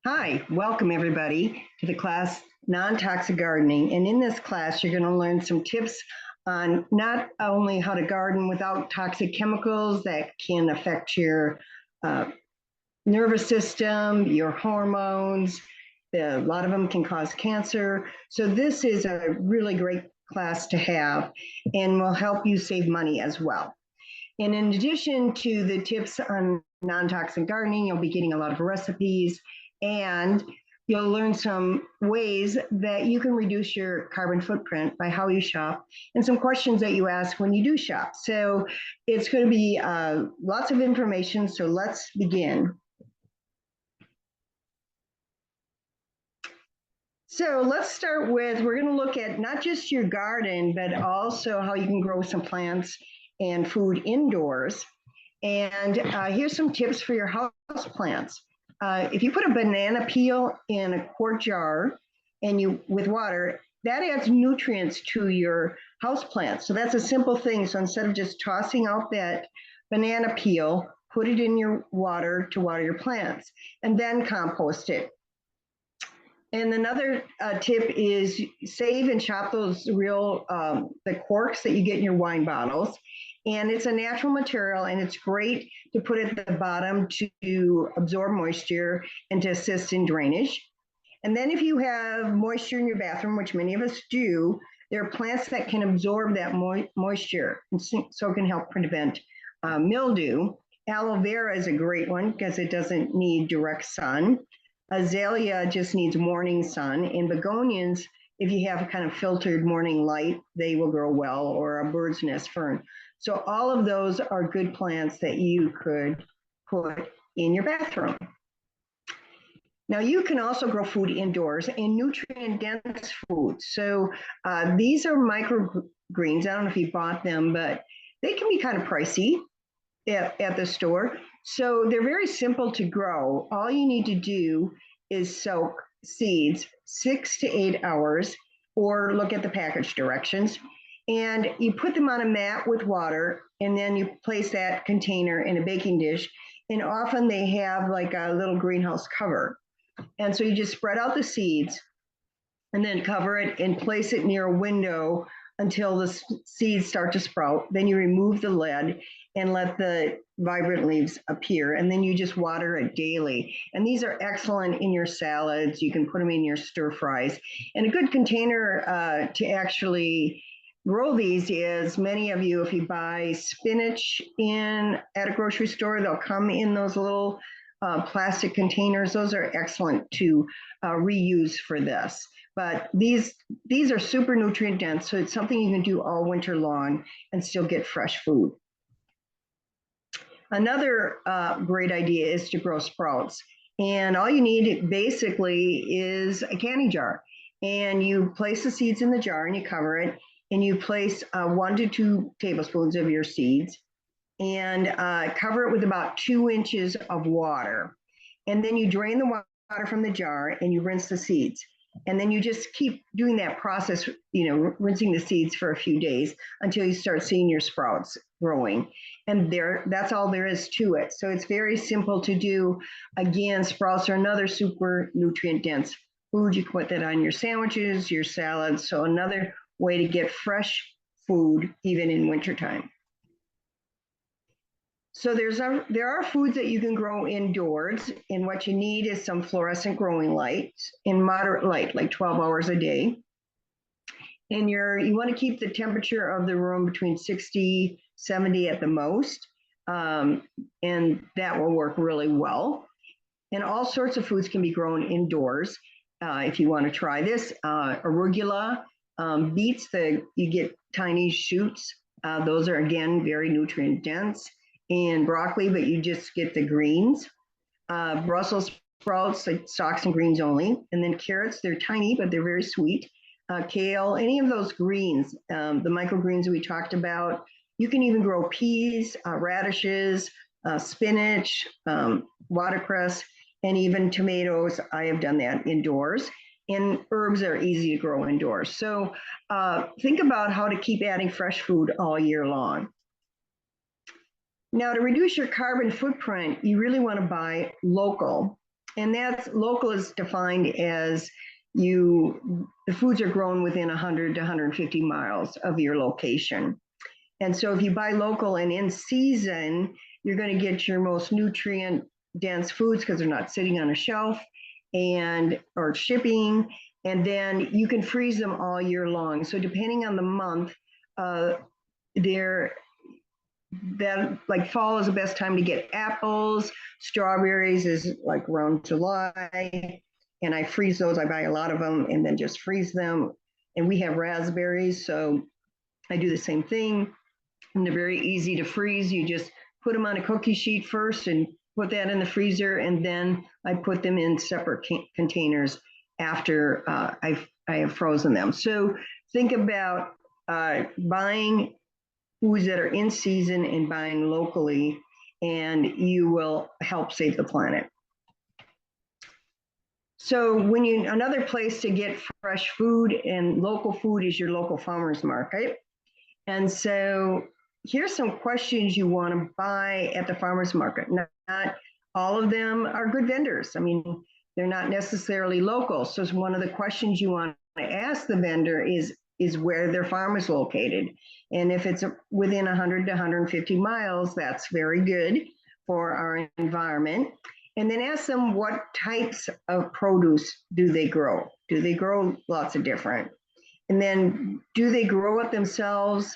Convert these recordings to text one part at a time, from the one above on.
Hi, welcome everybody to the class Non-Toxic Gardening. And in this class, you're going to learn some tips on not only how to garden without toxic chemicals that can affect your uh, nervous system, your hormones. A lot of them can cause cancer. So this is a really great class to have and will help you save money as well. And in addition to the tips on non-toxic gardening, you'll be getting a lot of recipes and you'll learn some ways that you can reduce your carbon footprint by how you shop and some questions that you ask when you do shop. So it's going to be lots of information. So let's begin. So let's start with, we're going to look at not just your garden, but also how you can grow some plants and food indoors. And here's some tips for your house plants. If you put a banana peel in a quart jar and with water, that adds nutrients to your house plants. So that's a simple thing. So instead of just tossing out that banana peel, put it in your water to water your plants and then compost it. And another tip is save and shop those real, the corks that you get in your wine bottles. And it's a natural material and it's great to put at the bottom to absorb moisture and to assist in drainage. And then if you have moisture in your bathroom, which many of us do, there are plants that can absorb that moisture, and so it can help prevent mildew. Aloe vera is a great one because it doesn't need direct sun. Azalea just needs morning sun, and begonias, if you have a kind of filtered morning light, they will grow well, or a bird's nest fern. So all of those are good plants that you could put in your bathroom. Now you can also grow food indoors and nutrient dense food. So these are microgreens. I don't know if you bought them, but they can be kind of pricey at the store. So they're very simple to grow. All you need to do is soak seeds 6 to 8 hours or look at the package directions. And you put them on a mat with water and then you place that container in a baking dish. And often they have like a little greenhouse cover. And so you just spread out the seeds and then cover it and place it near a window until the seeds start to sprout. Then you remove the lid and let the vibrant leaves appear. And then you just water it daily. And these are excellent in your salads. You can put them in your stir fries. And a good container to actually grow these is, many of you, if you buy spinach at a grocery store, they'll come in those little plastic containers. Those are excellent to reuse for this. But these are super nutrient dense, so it's something you can do all winter long and still get fresh food. Another great idea is to grow sprouts. And all you need basically is a candy jar. And you place the seeds in the jar and you cover it. And you place 1 to 2 tablespoons of your seeds and cover it with about 2 inches of water. And then you drain the water from the jar and you rinse the seeds. And then you just keep doing that process, rinsing the seeds for a few days until you start seeing your sprouts growing. And that's all there is to it. So it's very simple to do. Again, sprouts are another super nutrient dense food. You can put that on your sandwiches, your salads. So another way to get fresh food even in wintertime. So there are foods that you can grow indoors, and what you need is some fluorescent growing lights in moderate light, like 12 hours a day. And you want to keep the temperature of the room between 60, 70 at the most, and that will work really well. And all sorts of foods can be grown indoors. If you want to try this, arugula, beets, you get tiny shoots. Those are, again, very nutrient dense. And broccoli, but you just get the greens. Brussels sprouts, like stalks and greens only. And then carrots, they're tiny, but they're very sweet. Kale, any of those greens, the microgreens we talked about. You can even grow peas, radishes, spinach, watercress, and even tomatoes. I have done that indoors. And herbs are easy to grow indoors. So think about how to keep adding fresh food all year long. Now, to reduce your carbon footprint, you really want to buy local. And that's local is defined as the foods are grown within 100 to 150 miles of your location. And so if you buy local and in season, you're going to get your most nutrient dense foods because they're not sitting on a shelf and or shipping. And then you can freeze them all year long. So depending on the month, they're that like fall is the best time to get apples. Strawberries is like around July. And I freeze those. I buy a lot of them and then just freeze them. And we have raspberries, so I do the same thing. And they're very easy to freeze. You just put them on a cookie sheet first and put that in the freezer. And then I put them in separate containers after I have frozen them. So think about buying foods that are in season and buying locally, and you will help save the planet. So another place to get fresh food and local food is your local farmer's market. And so here's some questions you want to buy at the farmer's market. Not all of them are good vendors. I mean, they're not necessarily local. So one of the questions you want to ask the vendor is where their farm is located. And if it's within 100 to 150 miles, that's very good for our environment. And then ask them what types of produce do they grow? Do they grow lots of different? And then do they grow it themselves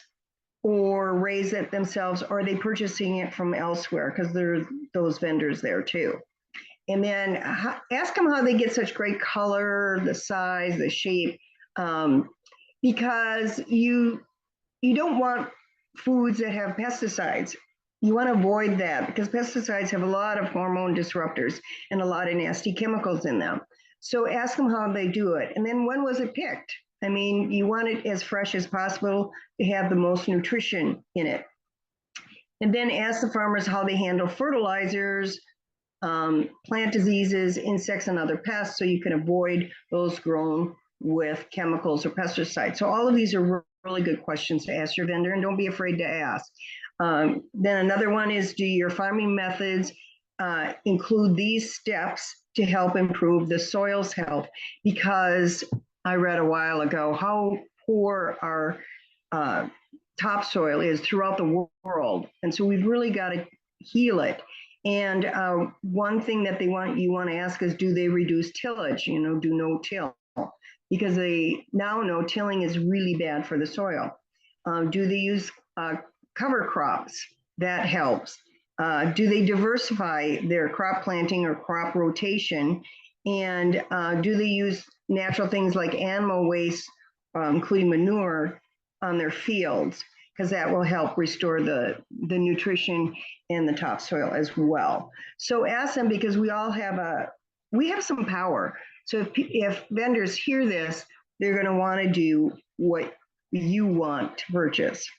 or raise it themselves, or are they purchasing it from elsewhere? Because there's those vendors there too. And then ask them how they get such great color, the size, the shape, because you don't want foods that have pesticides. You want to avoid that because pesticides have a lot of hormone disruptors and a lot of nasty chemicals in them. So ask them how they do it. And then when was it picked? I mean, you want it as fresh as possible to have the most nutrition in it. And then ask the farmers how they handle fertilizers, plant diseases, insects, and other pests so you can avoid those grown with chemicals or pesticides. So all of these are really good questions to ask your vendor, and don't be afraid to ask. Then another one is, do your farming methods include these steps to help improve the soil's health? Because I read a while ago how poor our topsoil is throughout the world. And so we've really got to heal it. And one thing that you want to ask is, do they reduce tillage? Do no-till. Because they now know tilling is really bad for the soil. Do they use cover crops? That helps. Do they diversify their crop planting or crop rotation? And do they use natural things like animal waste, including manure, on their fields? Because that will help restore the nutrition in the topsoil as well. So ask them, because we have some power. So if vendors hear this, they're going to want to do what you want to purchase.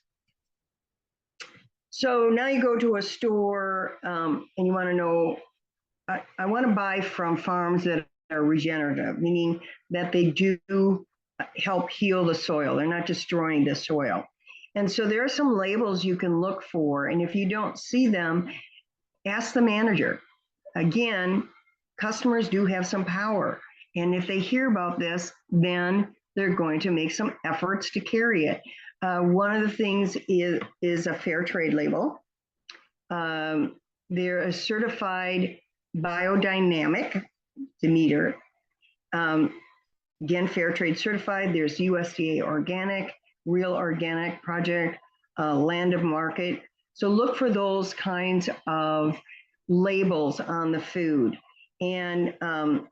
So now you go to a store and you want to know, I want to buy from farms that are regenerative, meaning that they do help heal the soil. They're not destroying the soil. And so there are some labels you can look for. And if you don't see them, ask the manager. Again, customers do have some power. And if they hear about this, then they're going to make some efforts to carry it. One of the things is a fair trade label. They're a certified biodynamic Demeter. Again, fair trade certified. There's USDA organic, Real Organic Project, Land of Market. So look for those kinds of labels on the food. And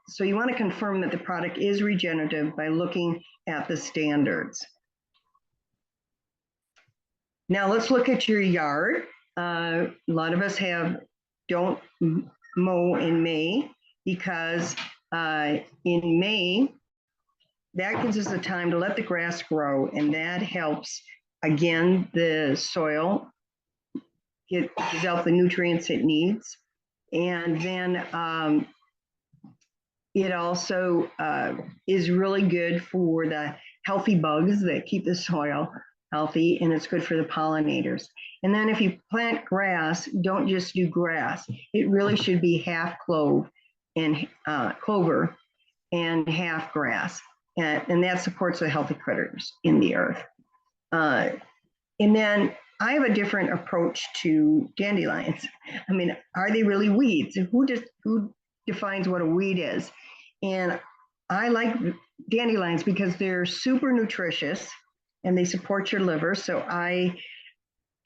so you want to confirm that the product is regenerative by looking at the standards. Now let's look at your yard. A lot of us don't mow in May because in May, that gives us the time to let the grass grow, and that helps, again, the soil gives out the nutrients it needs. And then it also is really good for the healthy bugs that keep the soil healthy, and it's good for the pollinators. And then if you plant grass, don't just do grass. It really should be half clove and clover and half grass. And that supports the healthy critters in the earth. And then I have a different approach to dandelions. I mean, are they really weeds? Who defines what a weed is? And I like dandelions because they're super nutritious and they support your liver. So I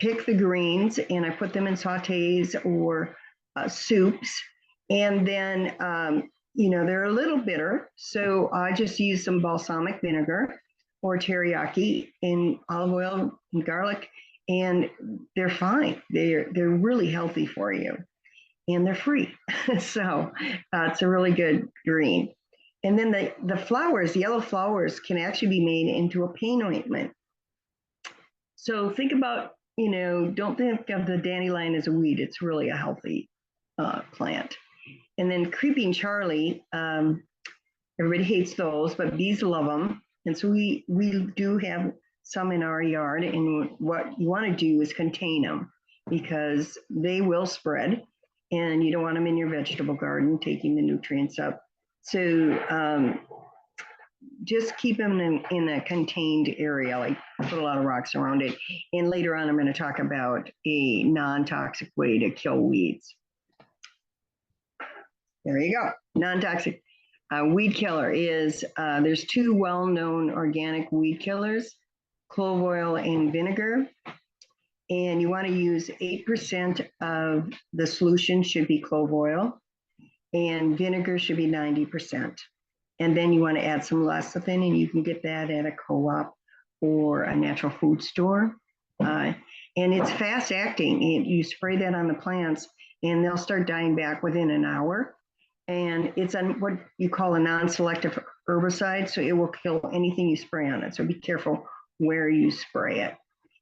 pick the greens and I put them in sautés or soups. And then, they're a little bitter. So I just use some balsamic vinegar or teriyaki in olive oil and garlic, and they're fine. They're really healthy for you, and they're free. So it's a really good green. And then the flowers, the yellow flowers, can actually be made into a pain ointment. So think about, don't think of the dandelion as a weed. It's really a healthy plant. And then creeping Charlie, everybody hates those, but bees love them. And so we do have some in our yard. And what you want to do is contain them because they will spread and you don't want them in your vegetable garden taking the nutrients up. So just keep them in a contained area, like put a lot of rocks around it. And later on, I'm going to talk about a non-toxic way to kill weeds. There you go, non-toxic. Weed killer is, there's two well-known organic weed killers, clove oil and vinegar. And you want to use 8% of the solution should be clove oil and vinegar should be 90%. And then you want to add some lecithin, and you can get that at a co-op or a natural food store. And it's fast acting. You spray that on the plants and they'll start dying back within an hour. And it's on what you call a non-selective herbicide, so it will kill anything you spray on it. So be careful where you spray it.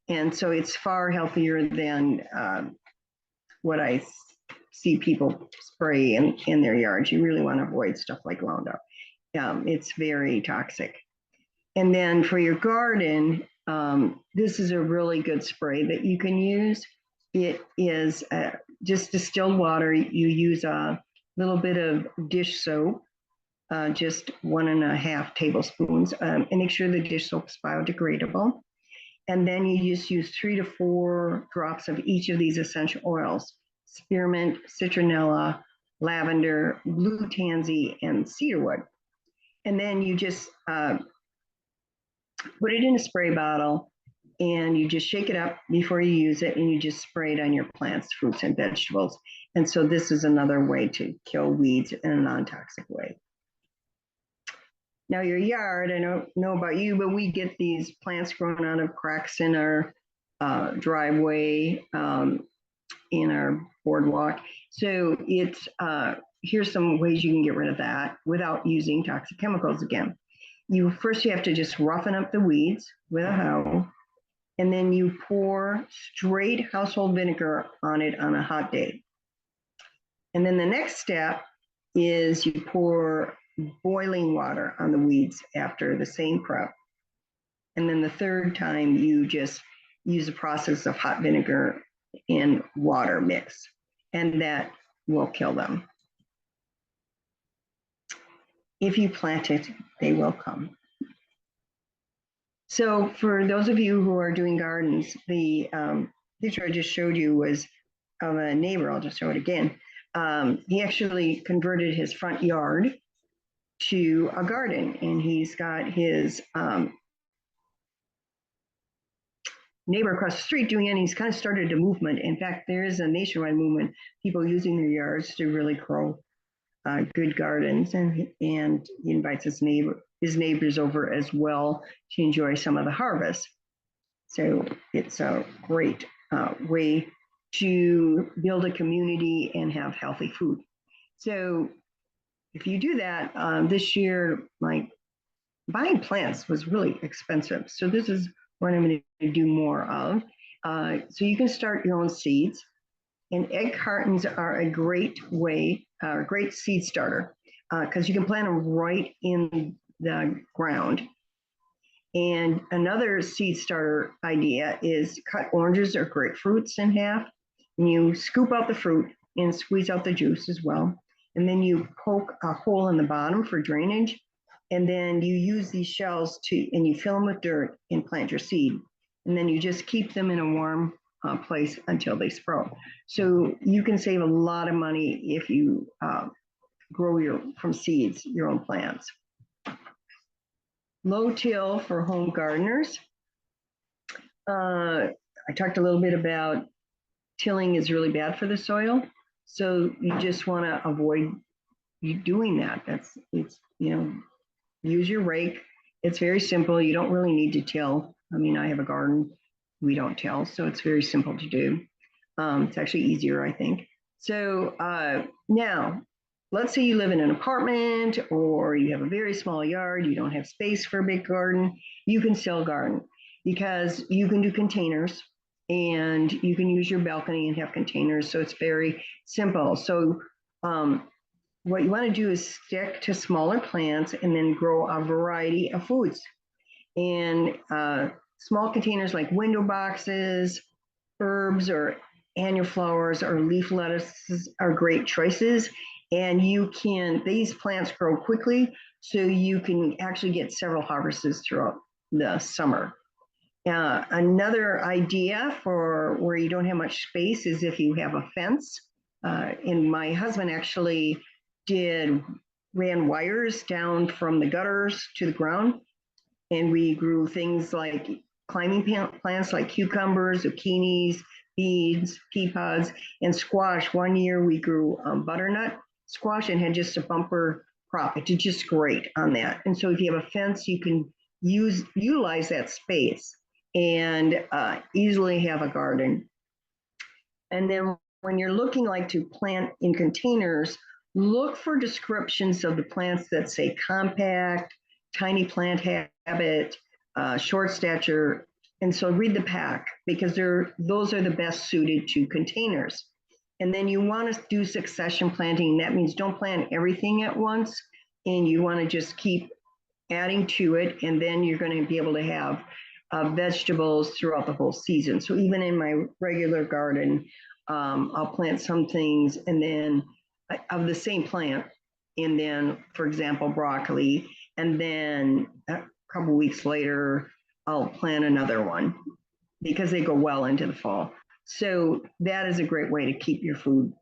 And so it's far healthier than what I see people spray in their yards. You really want to avoid stuff like Roundup. It's very toxic. And then for your garden, this is a really good spray that you can use. It is just distilled water. You use a little bit of dish soap, just 1.5 tablespoons, and make sure the dish soap is biodegradable. And then you just use 3 to 4 drops of each of these essential oils: spearmint, citronella, lavender, blue tansy, and cedarwood. And then you just put it in a spray bottle and you just shake it up before you use it, and you just spray it on your plants, fruits, and vegetables. And so this is another way to kill weeds in a non-toxic way. Now your yard, I don't know about you, but we get these plants growing out of cracks in our driveway, in our boardwalk. So it's here's some ways you can get rid of that without using toxic chemicals again. You have to just roughen up the weeds with a hoe, and then you pour straight household vinegar on it on a hot day. And then the next step is you pour boiling water on the weeds after the same prep. And then the third time you just use a process of hot vinegar and water mix, and that will kill them. If you plant it, they will come. So for those of you who are doing gardens, the picture I just showed you was of a neighbor. I'll just show it again. He actually converted his front yard to a garden, and he's got his neighbor across the street doing it, and he's kind of started a movement. In fact, there is a nationwide movement, people using their yards to really grow good gardens, and he invites his neighbors over as well to enjoy some of the harvest. So it's a great way to build a community and have healthy food. So if you do that, this year, like buying plants was really expensive. So this is what I'm going to do more of. So you can start your own seeds, and egg cartons are a great way, a great seed starter, because you can plant them right in the ground. And another seed starter idea is cut oranges or grapefruits in half, and you scoop out the fruit and squeeze out the juice as well. and then you poke a hole in the bottom for drainage. And then you use these shells and you fill them with dirt and plant your seed. And then you just keep them in a warm place until they sprout. So you can save a lot of money if you grow from seeds your own plants. Low till for home gardeners. I talked a little bit about tilling is really bad for the soil. So you just want to avoid you doing that. Use your rake. It's very simple. You don't really need to till. I mean, I have a garden. We don't till, so it's very simple to do. It's actually easier, I think. So now, let's say you live in an apartment or you have a very small yard, you don't have space for a big garden, you can still garden because you can do containers and you can use your balcony and have containers. So it's very simple. So what you want to do is stick to smaller plants and then grow a variety of foods. And small containers like window boxes, herbs or annual flowers or leaf lettuces are great choices. And these plants grow quickly, so you can actually get several harvests throughout the summer. Another idea for where you don't have much space is if you have a fence. And my husband actually ran wires down from the gutters to the ground. And we grew things like climbing plants like cucumbers, zucchinis, beans, pea pods, and squash. One year we grew butternut squash and had just a bumper crop. It did just great on that. And so if you have a fence, you can utilize that space and easily have a garden. And then when you're looking like to plant in containers, look for descriptions of the plants that say compact, tiny plant habit, short stature. And so read the pack because those are the best suited to containers. And then you want to do succession planting. That means don't plant everything at once. And you want to just keep adding to it. And then you're going to be able to have vegetables throughout the whole season. So even in my regular garden, I'll plant some things and then of the same plant. And then, for example, broccoli. And then a couple weeks later, I'll plant another one because they go well into the fall. So that is a great way to keep your food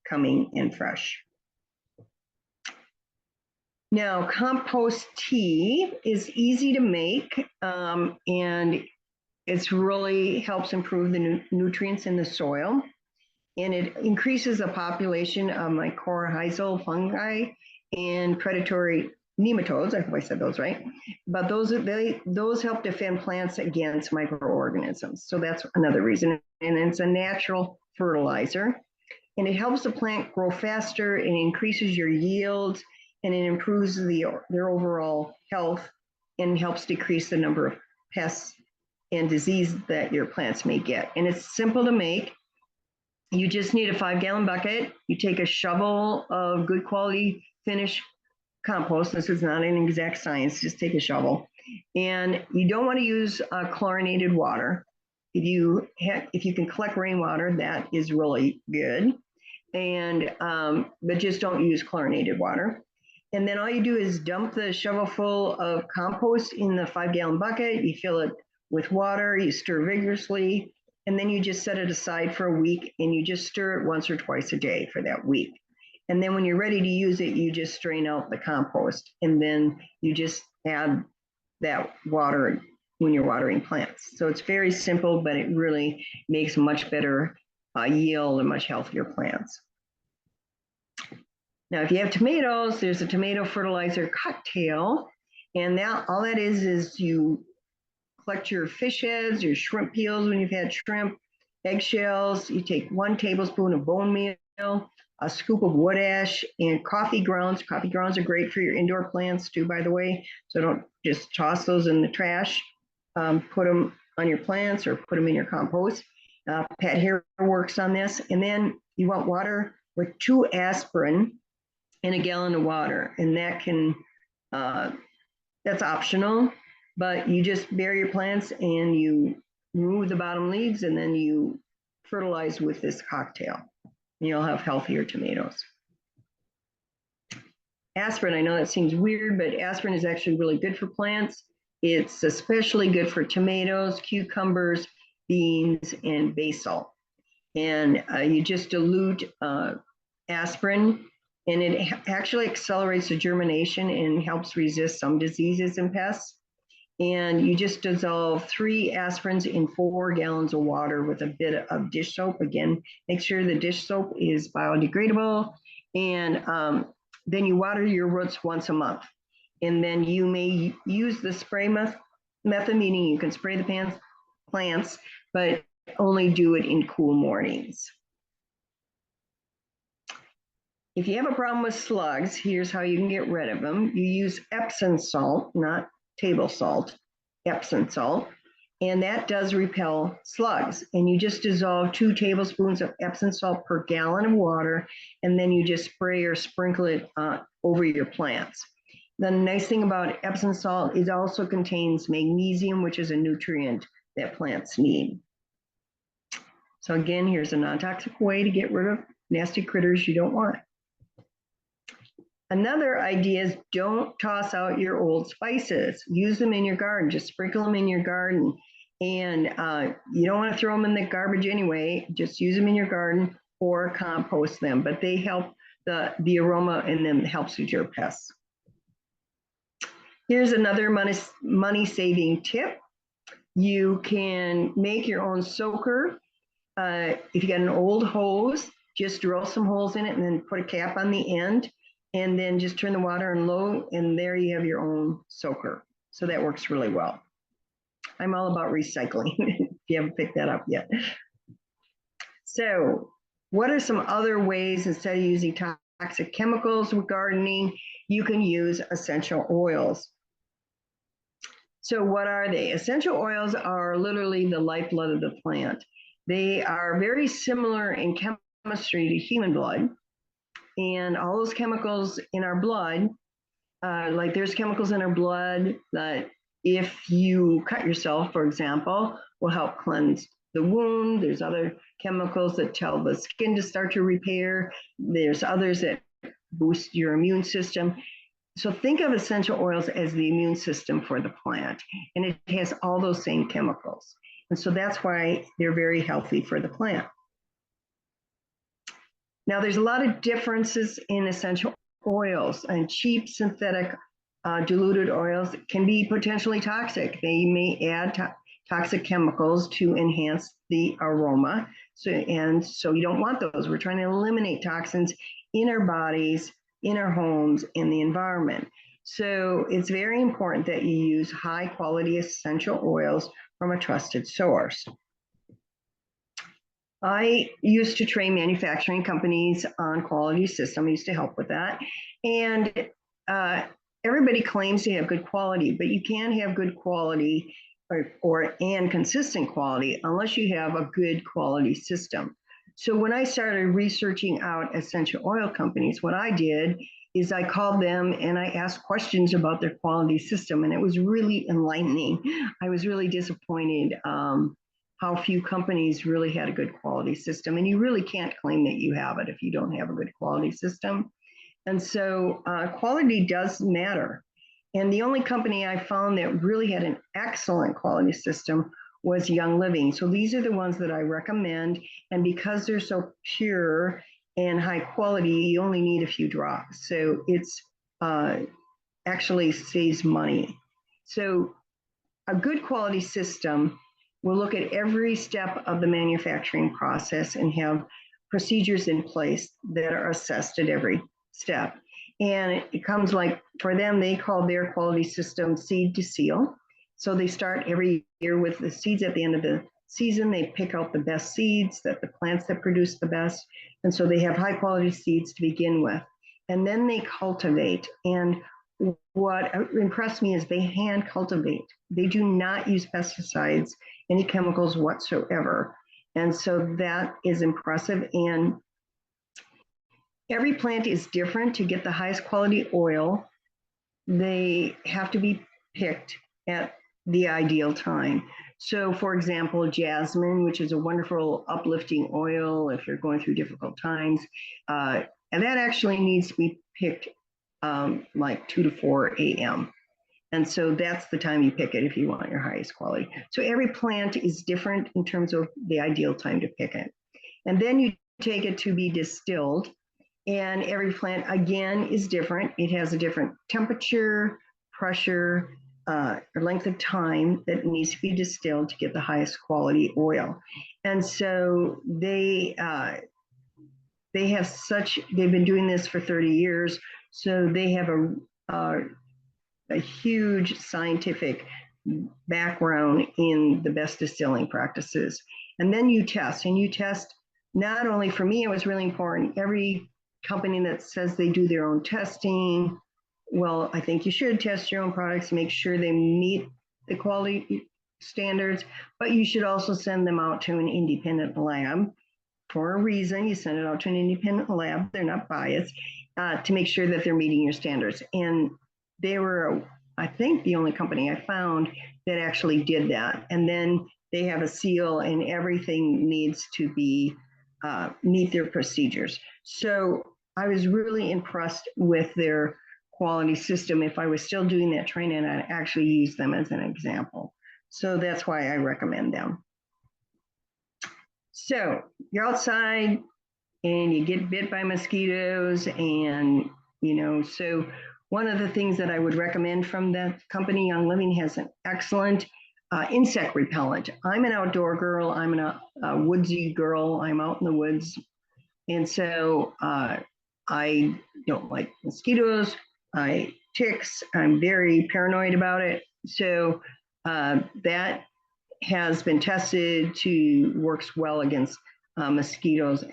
coming in fresh. Now, compost tea is easy to make and it really helps improve the nutrients in the soil. And it increases the population of mycorrhizal fungi and predatory nematodes. I hope I said those right. But those help defend plants against microorganisms. So that's another reason. And it's a natural fertilizer. And it helps the plant grow faster and increases your yields and it improves their overall health and helps decrease the number of pests and disease that your plants may get. And it's simple to make. You just need a 5-gallon bucket. You take a shovel of good quality finished compost. This is not an exact science, just take a shovel. And you don't want to use chlorinated water. If you can collect rainwater, that is really good. And but just don't use chlorinated water. And then all you do is dump the shovel full of compost in the 5-gallon bucket. You fill it with water, you stir vigorously, and then you just set it aside for a week and you just stir it once or twice a day for that week. And then when you're ready to use it, you just strain out the compost and then you just add that water when you're watering plants. So it's very simple, but it really makes much better yield and much healthier plants. Now, if you have tomatoes, there's a tomato fertilizer cocktail. And all that is you collect your fish heads, your shrimp peels when you've had shrimp, eggshells. You take 1 tablespoon of bone meal, a scoop of wood ash, and coffee grounds. Coffee grounds are great for your indoor plants too, by the way. So don't just toss those in the trash. Put them on your plants or put them in your compost. Pat here works on this. And then you want water with 2 aspirin in a gallon of water. And that that's optional, but you just bury your plants and you remove the bottom leaves and then you fertilize with this cocktail. And you'll have healthier tomatoes. Aspirin, I know that seems weird, but aspirin is actually really good for plants. It's especially good for tomatoes, cucumbers, beans, and basil. And you just dilute aspirin, and it actually accelerates the germination and helps resist some diseases and pests. And you just dissolve 3 aspirins in 4 gallons of water with a bit of dish soap. Again, make sure the dish soap is biodegradable. And then you water your roots once a month. And then you may use the spray method, meaning you can spray the plants, but only do it in cool mornings. If you have a problem with slugs, here's how you can get rid of them. You use Epsom salt, not table salt, Epsom salt, and that does repel slugs. And you just dissolve 2 tablespoons of Epsom salt per gallon of water, and then you just spray or sprinkle it over your plants. The nice thing about Epsom salt is it also contains magnesium, which is a nutrient that plants need. So again, here's a non-toxic way to get rid of nasty critters you don't want. Another idea is don't toss out your old spices. Use them in your garden. Just sprinkle them in your garden. And you don't want to throw them in the garbage anyway. Just use them in your garden or compost them. But they help the aroma, and then helps with your pests. Here's another money-saving tip. You can make your own soaker. If you got an old hose, just drill some holes in it and then put a cap on the end. And then just turn the water on low, and there you have your own soaker. So that works really well. I'm all about recycling, if you haven't picked that up yet. So what are some other ways, instead of using toxic chemicals with gardening, you can use essential oils? So what are they? Essential oils are literally the lifeblood of the plant. They are very similar in chemistry to human blood. And all those chemicals in our blood, like there's chemicals in our blood that if you cut yourself, for example, will help cleanse the wound. There's other chemicals that tell the skin to start to repair. There's others that boost your immune system. So think of essential oils as the immune system for the plant, and it has all those same chemicals. And so that's why they're very healthy for the plant. Now, there's a lot of differences in essential oils, and cheap synthetic diluted oils can be potentially toxic. They may add toxic chemicals to enhance the aroma. So you don't want those. We're trying to eliminate toxins in our bodies, in our homes, in the environment. So it's very important that you use high quality essential oils from a trusted source. I used to train manufacturing companies on quality system. I used to help with that. And everybody claims to have good quality, but you can't have good quality and consistent quality unless you have a good quality system. So when I started researching out essential oil companies, what I did is I called them and I asked questions about their quality system, and it was really enlightening. I was really disappointed how few companies really had a good quality system. And you really can't claim that you have it if you don't have a good quality system. And so quality does matter. And the only company I found that really had an excellent quality system was Young Living. So these are the ones that I recommend. And because they're so pure and high quality, you only need a few drops. So it's actually saves money. So a good quality system will look at every step of the manufacturing process and have procedures in place that are assessed at every step. And it comes like, for them, they call their quality system seed to seal. So they start every year with the seeds at the end of the season. They pick out the best seeds, the plants that produce the best. And so they have high quality seeds to begin with. And then they cultivate. And what impressed me is they hand cultivate. They do not use pesticides, any chemicals whatsoever. And so that is impressive. And every plant is different. To get the highest quality oil, they have to be picked at the ideal time. So for example, jasmine, which is a wonderful uplifting oil if you're going through difficult times, and that actually needs to be picked like 2 to 4 a.m. And so that's the time you pick it if you want your highest quality. So every plant is different in terms of the ideal time to pick it. And then you take it to be distilled. And every plant, again, is different. It has a different temperature, pressure, or length of time that needs to be distilled to get the highest quality oil. And so they've been doing this for 30 years. So they have a huge scientific background in the best distilling practices. And then you test, not only, for me, it was really important. Every company that says they do their own testing, well, I think you should test your own products, make sure they meet the quality standards, but you should also send them out to an independent lab for a reason. You send it out to an independent lab, they're not biased, to make sure that they're meeting your standards. And they were, I think, the only company I found that actually did that. And then they have a seal, and everything needs to be meet their procedures. So I was really impressed with their quality system. If I was still doing that training, I'd actually use them as an example. So that's why I recommend them. So you're outside and you get bit by mosquitoes, and so one of the things that I would recommend from that company, Young Living, has an excellent insect repellent. I'm an outdoor girl. I'm a woodsy girl. I'm out in the woods. And so I don't like mosquitoes, ticks. I'm very paranoid about it. So that has been tested to works well against mosquitoes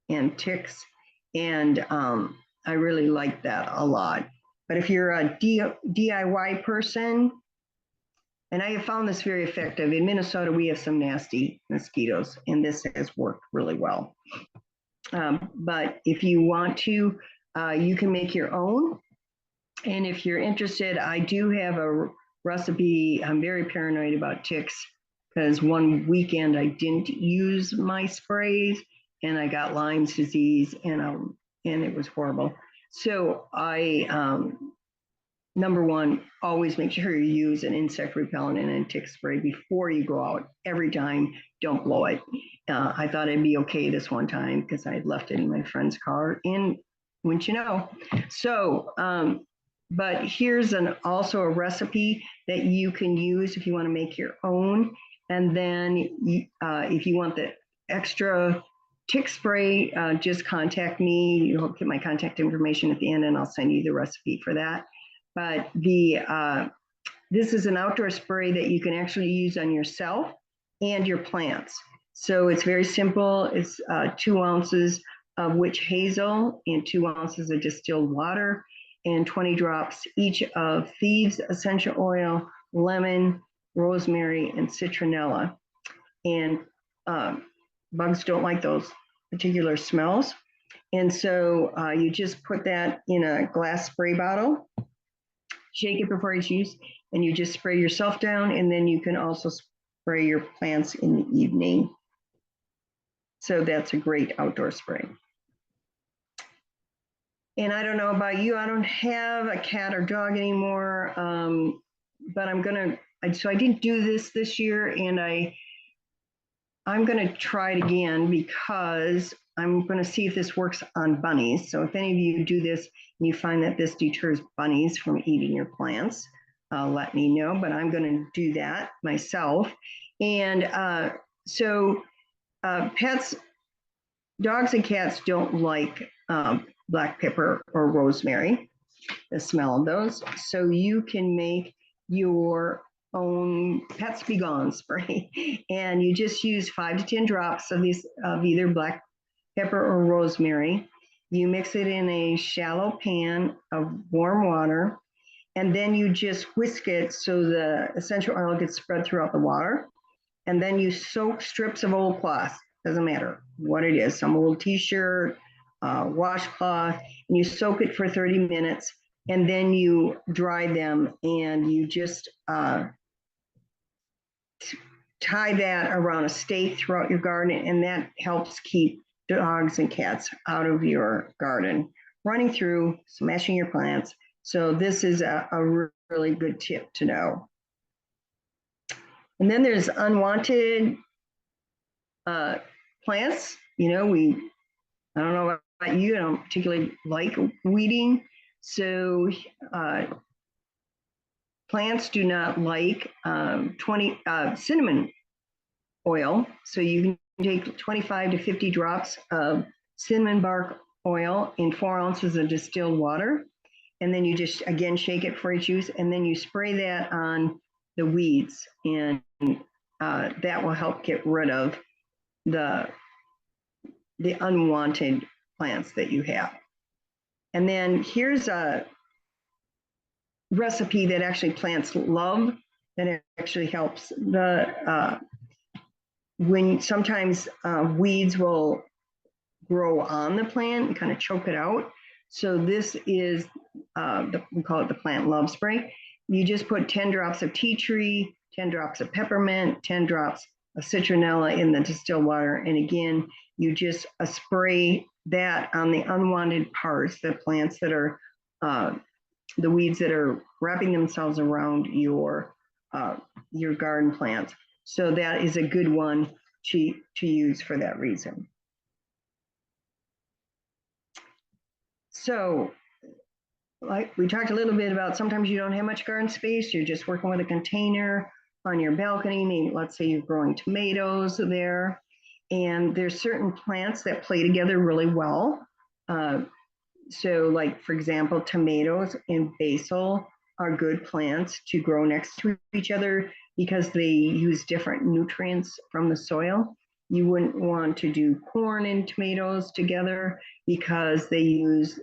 and ticks. And I really like that a lot. But if you're a DIY person, and I have found this very effective. In Minnesota, we have some nasty mosquitoes, and this has worked really well. But if you want to, you can make your own. And if you're interested, I do have a recipe. I'm very paranoid about ticks because one weekend I didn't use my sprays and I got Lyme's disease, and it was horrible. So number one, always make sure you use an insect repellent and a tick spray before you go out. Every time, don't blow it. I thought it'd be okay this one time because I had left it in my friend's car, and wouldn't you know? So, but here's also a recipe that you can use if you want to make your own. And then if you want the extra tick spray, just contact me. You'll get my contact information at the end, and I'll send you the recipe for that. But this is an outdoor spray that you can actually use on yourself and your plants. So it's very simple. It's 2 ounces of witch hazel and 2 ounces of distilled water and 20 drops each of thieves essential oil, lemon, rosemary, and citronella. And bugs don't like those particular smells. And so you just put that in a glass spray bottle, shake it before it's used, and you just spray yourself down, and then you can also spray your plants in the evening. So that's a great outdoor spray. And I don't know about you, I don't have a cat or dog anymore, but so I didn't do this year, and I'm gonna try it again because I'm gonna see if this works on bunnies. So if any of you do this and you find that this deters bunnies from eating your plants, let me know, but I'm gonna do that myself. And pets, dogs and cats don't like black pepper or rosemary, the smell of those. So you can make your own Pets Be Gone spray, and you just use 5 to 10 drops of either black pepper or rosemary. You mix it in a shallow pan of warm water, and then you just whisk it so the essential oil gets spread throughout the water. And then you soak strips of old cloth, doesn't matter what it is, some old t-shirt, washcloth, and you soak it for 30 minutes, and then you dry them, and you just tie that around a stake throughout your garden, and that helps keep dogs and cats out of your garden running through, smashing your plants. So this is a really good tip to know. And then there's unwanted plants. You know, I don't know about you, I don't particularly like weeding. So plants do not like 20 cinnamon oil. So you can take 25 to 50 drops of cinnamon bark oil in 4 ounces of distilled water. And then you just, again, shake it for its use. And then you spray that on the weeds. And that will help get rid of the unwanted plants that you have. And then here's a recipe that actually plants love, that it actually helps the when sometimes weeds will grow on the plant and kind of choke it out. So this is we call it the plant love spray. You just put 10 drops of tea tree, 10 drops of peppermint, 10 drops of citronella in the distilled water, and again you just spray that on the unwanted parts, the plants that are the weeds that are wrapping themselves around your garden plants. So that is a good one to use for that reason. So like we talked a little bit about, sometimes you don't have much garden space, you're just working with a container on your balcony. Maybe, let's say you're growing tomatoes there, and there's certain plants that play together really well. So like, for example, tomatoes and basil are good plants to grow next to each other because they use different nutrients from the soil. You wouldn't want to do corn and tomatoes together because they use,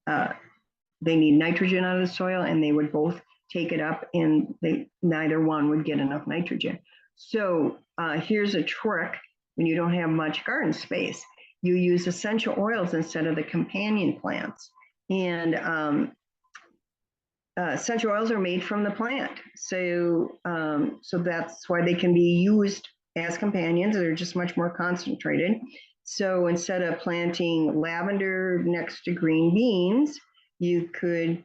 they need nitrogen out of the soil, and they would both take it up, and neither one would get enough nitrogen. So here's a trick when you don't have much garden space. You use essential oils instead of the companion plants. And essential oils are made from the plant. So, so that's why they can be used as companions. They're just much more concentrated. So instead of planting lavender next to green beans, you could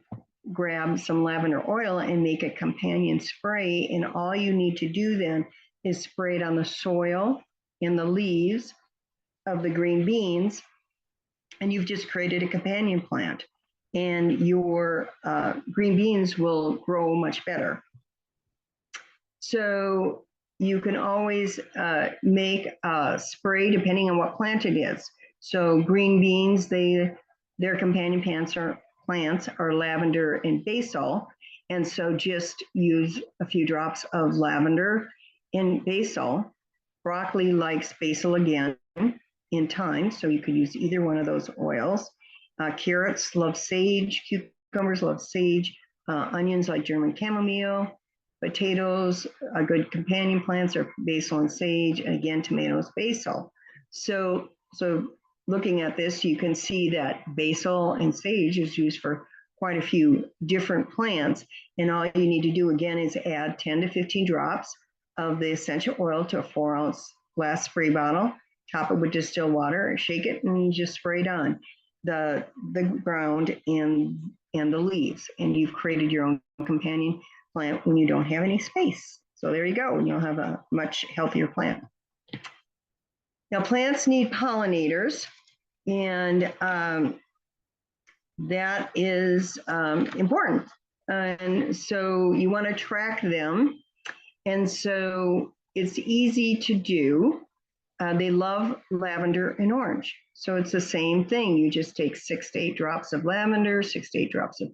grab some lavender oil and make a companion spray. And all you need to do then is spray it on the soil and the leaves of the green beans, and you've just created a companion plant, and your green beans will grow much better. So you can always make a spray depending on what plant it is. So green beans, their companion plants are lavender and basil, and so just use a few drops of lavender and basil. Broccoli likes basil again in time, so you could use either one of those oils. Carrots love sage, cucumbers love sage, onions like German chamomile, potatoes, good companion plants are basil and sage, and again, tomatoes, basil. So looking at this, you can see that basil and sage is used for quite a few different plants, and all you need to do again is add 10 to 15 drops of the essential oil to a 4-ounce glass spray bottle, top it with distilled water, shake it, and you just spray it on the ground and the leaves, and you've created your own companion plant when you don't have any space. So there you go, and you'll have a much healthier plant. Now plants need pollinators, and that is important. And so you want to track them. And so it's easy to do. They love lavender and orange. So it's the same thing. You just take 6 to 8 drops of lavender, 6 to 8 drops of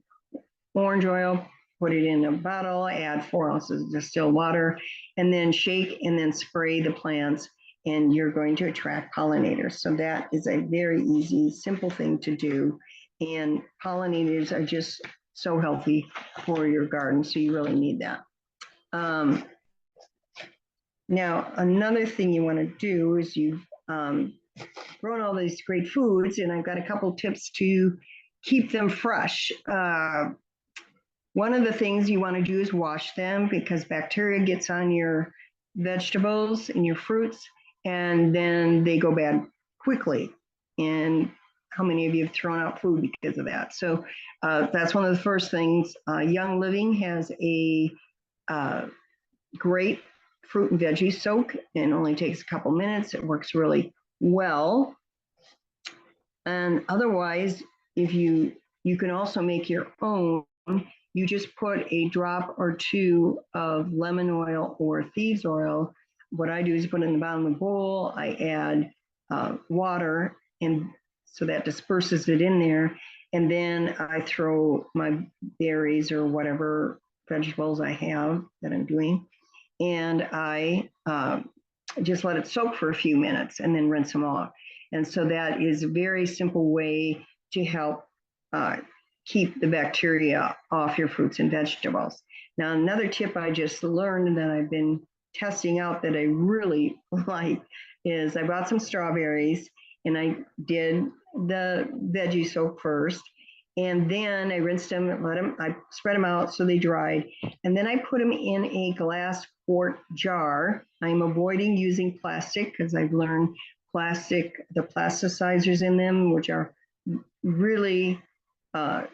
orange oil, put it in a bottle, add 4 ounces of distilled water, and then shake and then spray the plants, and you're going to attract pollinators. So that is a very easy, simple thing to do. And pollinators are just so healthy for your garden, so you really need that. Now, another thing you want to do is you've grown all these great foods, and I've got a couple tips to keep them fresh. One of the things you want to do is wash them, because bacteria gets on your vegetables and your fruits, and then they go bad quickly. And how many of you have thrown out food because of that. So that's one of the first things. Young Living has a great fruit and veggie soak, and only takes a couple minutes. It works really well. And otherwise, if you can also make your own. You just put a drop or two of lemon oil or thieves oil. What I do is put it in the bottom of the bowl. I add water, and so that disperses it in there. And then I throw my berries or whatever vegetables I have that I'm doing, and I just let it soak for a few minutes and then rinse them off. And so that is a very simple way to help keep the bacteria off your fruits and vegetables. Now, another tip I just learned that I've been testing out that I really like is I bought some strawberries and I did the veggie soak first. And then I rinsed them and I spread them out so they dried. And then I put them in a glass quart jar. I'm avoiding using plastic because I've learned the plasticizers in them, which are really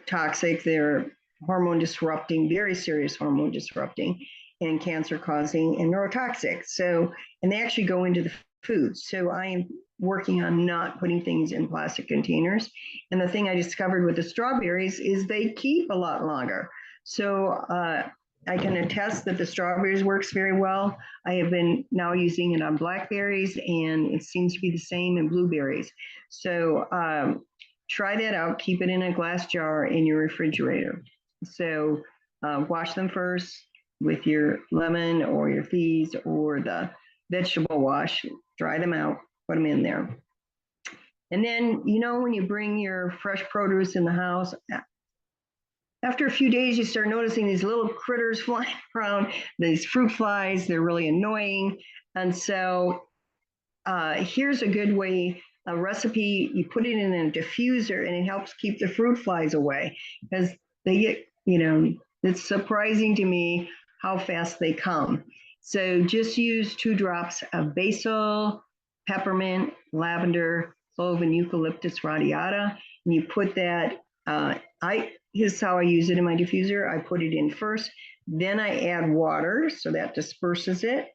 toxic. They're hormone disrupting, very serious hormone disrupting, and cancer causing and neurotoxic. So, and they actually go into the food. So I am working on not putting things in plastic containers. And the thing I discovered with the strawberries is they keep a lot longer. So I can attest that the strawberries works very well. I have been now using it on blackberries, and it seems to be the same in blueberries. So try that out. Keep it in a glass jar in your refrigerator. So wash them first with your lemon or your thieves or the vegetable wash. Dry them out, put them in there. And then, you know, when you bring your fresh produce in the house, after a few days, you start noticing these little critters flying around, these fruit flies. They're really annoying. And so here's a good way, a recipe. You put it in a diffuser and it helps keep the fruit flies away because they get, you know, it's surprising to me how fast they come. So just use 2 drops of basil, peppermint, lavender, clove, and eucalyptus radiata. And you put that, here's how I use it in my diffuser. I put it in first, then I add water, so that disperses it.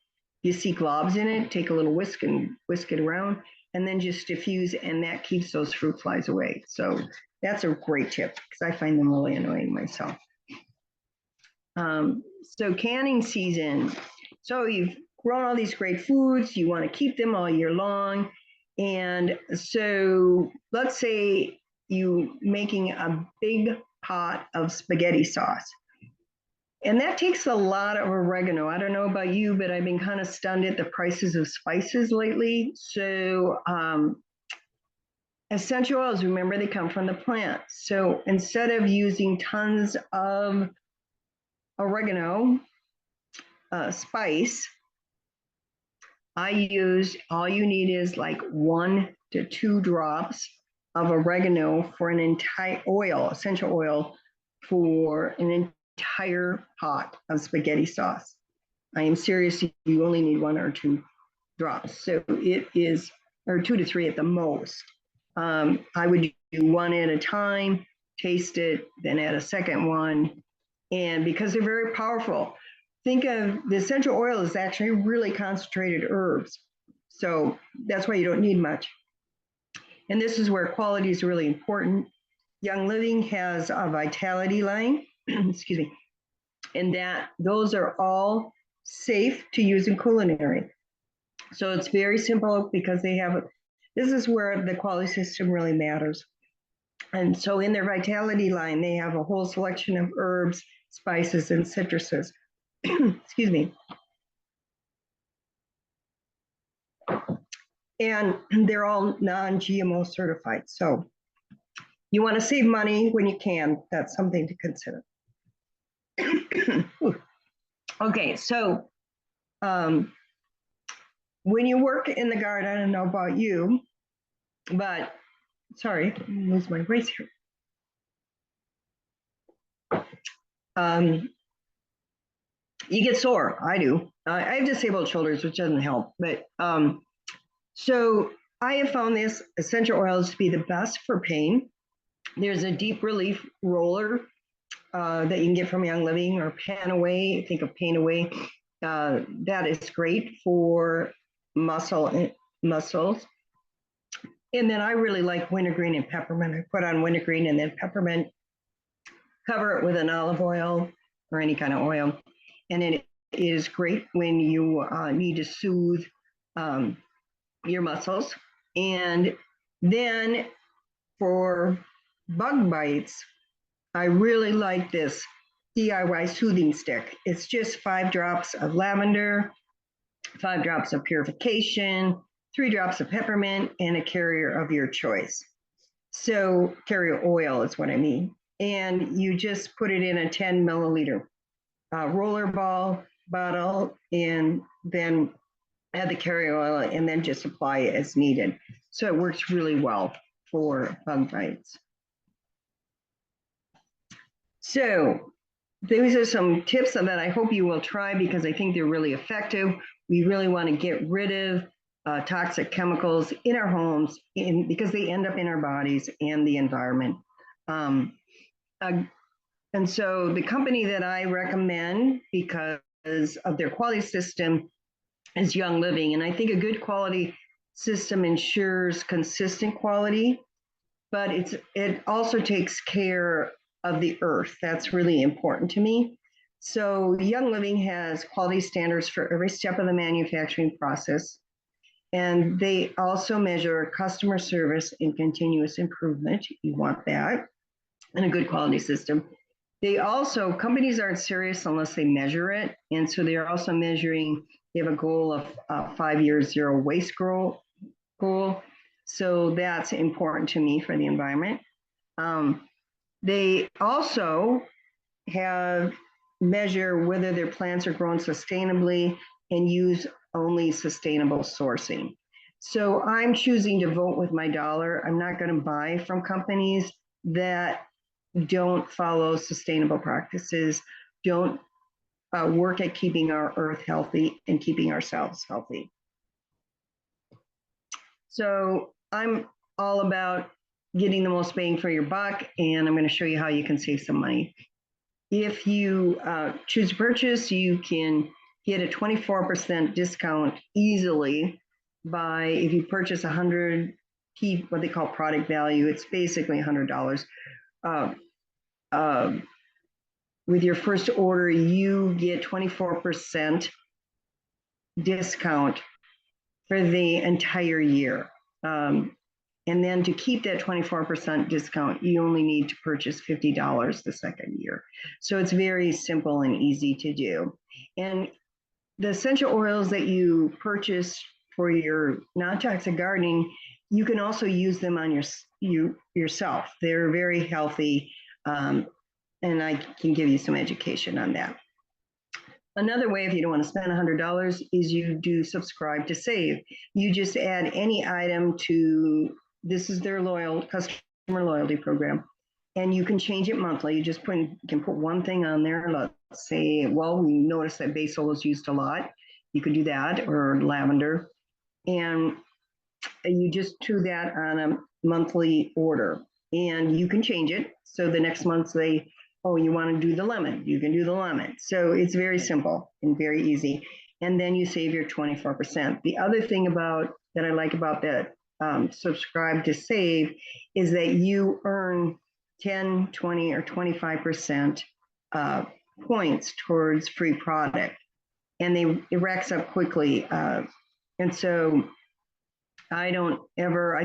You see globs in it, take a little whisk and whisk it around, and then just diffuse, and that keeps those fruit flies away. So that's a great tip because I find them really annoying myself. So canning season. So you've grown all these great foods, you want to keep them all year long. And so let's say you making a big pot of spaghetti sauce. And that takes a lot of oregano. I don't know about you, but I've been kind of stunned at the prices of spices lately. So essential oils, remember, they come from the plant. So instead of using tons of oregano spice, I use, all you need is like 1 to 2 drops of oregano for an entire oil, essential oil, for an entire pot of spaghetti sauce. I am serious, you only need 1 or 2 drops. So it is, or 2 to 3 at the most. I would do 1 at a time, taste it, then add a second one. And because they're very powerful, think of the essential oil is actually really concentrated herbs. So that's why you don't need much. And this is where quality is really important. Young Living has a vitality line, excuse me, and that those are all safe to use in culinary. So it's very simple because they have, this is where the quality system really matters. And so in their vitality line, they have a whole selection of herbs, spices, and citruses. Excuse me. And they're all non-GMO certified. So you want to save money when you can. That's something to consider. Okay, so when you work in the garden, I don't know about you, but sorry, I lose my voice here. You get sore. I do. I have disabled shoulders, which doesn't help. But so I have found this essential oils to be the best for pain. There's a deep relief roller that you can get from Young Living or Panaway. Think of Painaway. That is great for muscles. And then I really like wintergreen and peppermint. I put on wintergreen and then peppermint, cover it with an olive oil or any kind of oil. And it is great when you need to soothe your muscles. And then for bug bites, I really like this DIY soothing stick. It's just 5 drops of lavender, 5 drops of purification, 3 drops of peppermint, and a carrier of your choice. So carrier oil is what I mean. And you just put it in a 10 milliliter roller ball bottle, and then add the carrier oil, and then just apply it as needed. So it works really well for bug bites. So these are some tips that I hope you will try because I think they're really effective. We really want to get rid of toxic chemicals in our homes because they end up in our bodies and the environment. And so the company that I recommend because of their quality system is Young Living. And I think a good quality system ensures consistent quality, but it also takes care of the earth. That's really important to me. So Young Living has quality standards for every step of the manufacturing process. And they also measure customer service and continuous improvement. You want that and a good quality system. They also, companies aren't serious unless they measure it. And so they're also measuring, they have a goal of 5 years zero waste goal. So that's important to me for the environment. They also have measure whether their plants are grown sustainably and use only sustainable sourcing. So I'm choosing to vote with my dollar. I'm not going to buy from companies that don't follow sustainable practices, don't work at keeping our earth healthy and keeping ourselves healthy. So I'm all about getting the most bang for your buck, and I'm going to show you how you can save some money. If you choose to purchase, you can get a 24% discount easily by if you purchase 100 what they call product value. It's basically $100. With your first order, you get 24% discount for the entire year. And then to keep that 24% discount, you only need to purchase $50 the second year. So it's very simple and easy to do. And the essential oils that you purchase for your non-toxic gardening, you can also use them on yourself. They're very healthy, and I can give you some education on that. Another way, if you don't want to spend $100, is you do subscribe to save. You just add any item to, this is their customer loyalty program, and you can change it monthly. You just can put one thing on there. Let's say, well, we noticed that basil is used a lot. You could do that, or lavender, and you just do that on a monthly order, and you can change it. So the next month they, oh, you want to do the lemon, you can do the lemon. So it's very simple and very easy. And then you save your 24%. The other thing that I like about that subscribe to save is that you earn 10, 20, or 25% points towards free product. And it racks up quickly. And so I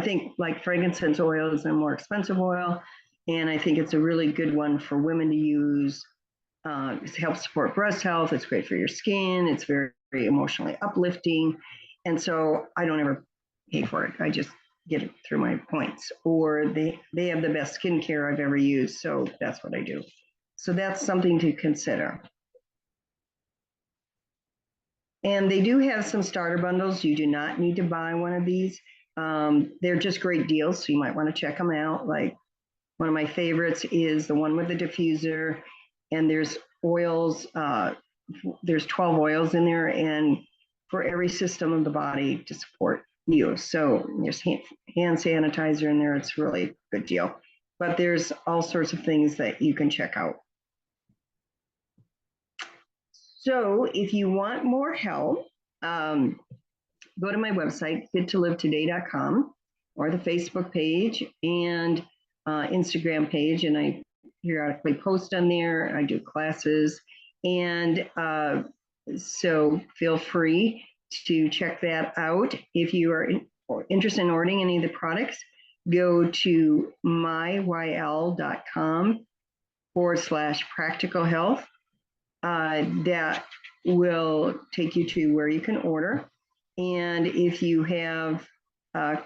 think like frankincense oil is a more expensive oil. And I think it's a really good one for women to use. It helps support breast health. It's great for your skin. It's very, very emotionally uplifting. And so I don't ever pay for it. I just get it through my points. Or they have the best skincare I've ever used. So that's what I do. So that's something to consider. And they do have some starter bundles. You do not need to buy one of these. They're just great deals. So you might want to check them out. Like, one of my favorites is the one with the diffuser, and there's oils, there's 12 oils in there, and for every system of the body to support use. So there's hand sanitizer in there. It's really a good deal. But there's all sorts of things that you can check out. So if you want more help, go to my website, fittolivetoday.com, or the Facebook page and Instagram page. And I periodically post on there. I do classes. And so feel free to check that out. If you are interested in ordering any of the products, go to myйл.com/practical health. That will take you to where you can order. And if you have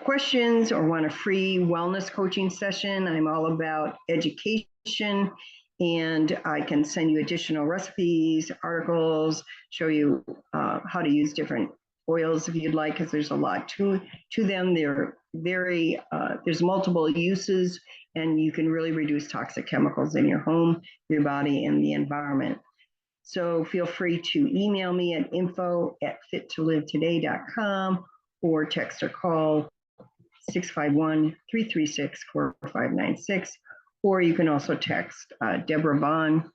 questions or want a free wellness coaching session, I'm all about education, and I can send you additional recipes, articles, show you how to use different oils if you'd like, because there's a lot to them. They're very, there's multiple uses, and you can really reduce toxic chemicals in your home, your body, and the environment. So feel free to email me at info@fittolivetoday.com or text or call 651-336-4596. Or you can also text Deborah Vaughn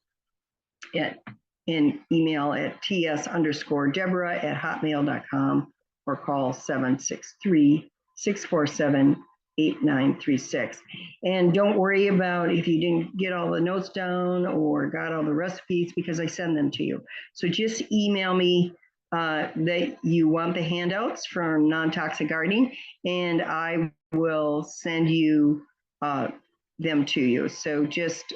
in email at ts_Deborah@hotmail.com or call 763-647-8936. And don't worry about if you didn't get all the notes down or got all the recipes, because I send them to you. So just email me that you want the handouts from Non-Toxic Gardening, and I will send you them to you. So just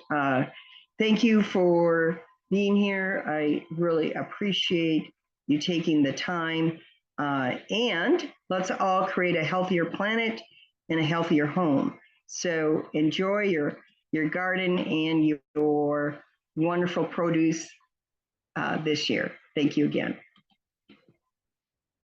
thank you for being here. I really appreciate you taking the time, and let's all create a healthier planet and a healthier home. So enjoy your garden and your wonderful produce this year. Thank you again.